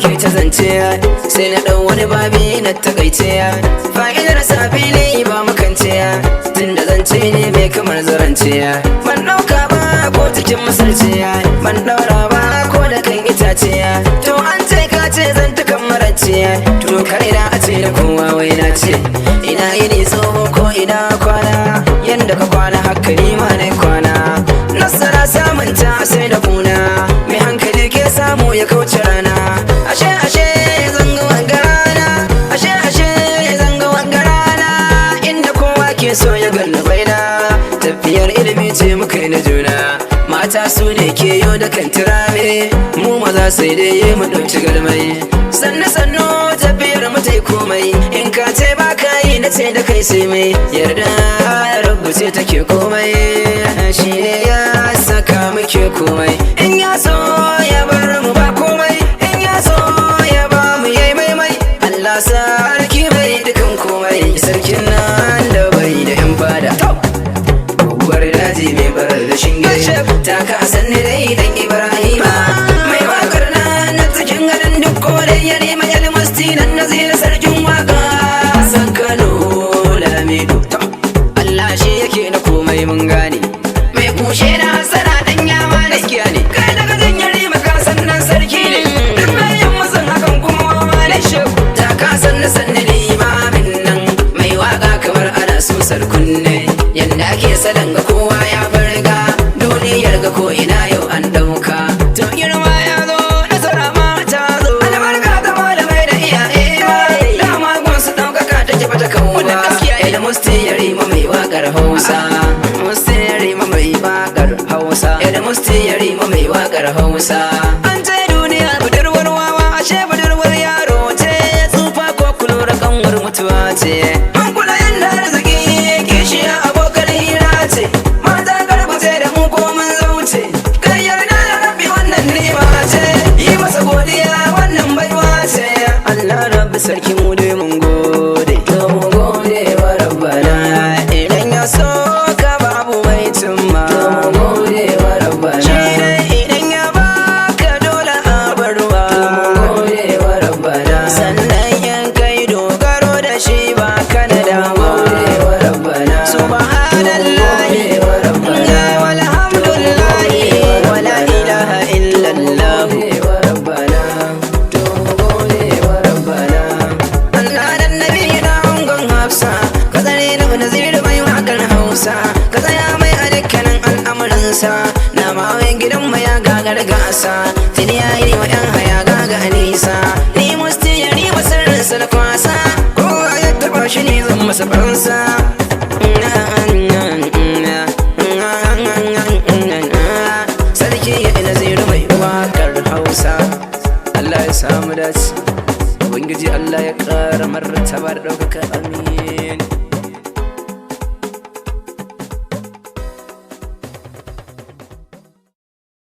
ake ta zance sai na ɗau wani babi na takaice fa'idar safili ba makance tunda zance ne mai kamar zarance ban ɗauka ba ko cikin masarce ban ɗaura ba ko da kan itace to an ce ka ce zan ta kamarace to kare da a ce da kowa wai na ce ina yini tsoho ko ina kwana yanda ka kwana haka ni ma na kwana nasara samun ta sai da kuna mai hankali ke samu ya kauce rana ashe ashe zanga wanga rana ashe ashe zanga wanga rana inda kowa ke so ya ganna baina tafiyar ilimi ce muka yi na juna mata su ne ke yau da kan tirame mu maza sai dai mu ɗauki galmai sannu sannu tafiyar mu tai komai in ka ce ba ka yi na ce da kai sai mai yarda rabu ce take komai shi ne ya saka muke komai in ya so ya bar mu ba komai in ya so ya ba mu yayi maimai Allah sarki mai dukan komai sarkin nan da bai da yan fada uwar daji mai barar da shinge ta ka sanni dai dan Ibrahima mai wakar na cikin garin duk kodai ya nema yalmasti nan nazira sarkin waka san Kano Lamido Allah shi yake na komai mun gane mai kushe na hasara dan yama da gaskiya ne kai daga jin yari maka sannan sarki ne duk bayan mazan hakan kuma ma ne ta ka sanni limamin nan mai waka kamar ana susar kunne yanda ake salon ga kowa ya farga duniyar ga ko ina yau an dauka to girma ya zo nasara ma ta zo albarka ta malamai da iyaye dama gun su daukaka ta kifa ta kauna da musti ya rima mai wakar Hausa musti ya rima mai wakar Hausa da musti ya rima mai wakar Hausa an ce duniya budurwar wawa ashe budurwar yaro ce tsufa ko kulura kanwar mutuwa ce an kula yanda arziki ke shi abokan hira ce mata karbuce da mu ko mun zauce kai yarda da rabbi wannan nima ce yi masa godiya wannan baiwa ce Allah rabbi sarki mu dai mun gode to mu gode wa rabbana idan ya so ka babu mai tumma to mu gode wa rabbana idan ya baka dole a barwa to mu gode wa rabbana sannan yan kai dogaro da shi ba kana da gode wa rabbana subhanallahi wa rabbana walhamdulillahi wala ilaha illallah wa rabbana to mu gode wa rabbana Allah dan nabi na angon Hafsa ka tsare da nazir mai wakar Hausa ka tsaya mai a dukkanin al'amuransa na mawayin gidan mai ya gagar gasa tuni ya yi wa yan haya gaga nisa ni musti ya ni sirrinsa da kwasa ko ya taba shi ne zan masa faransa sarki ya nazir mai wakar Hausa Allah ya samu dace ubangiji Allah ya ƙara martaba da ɗaukaka amin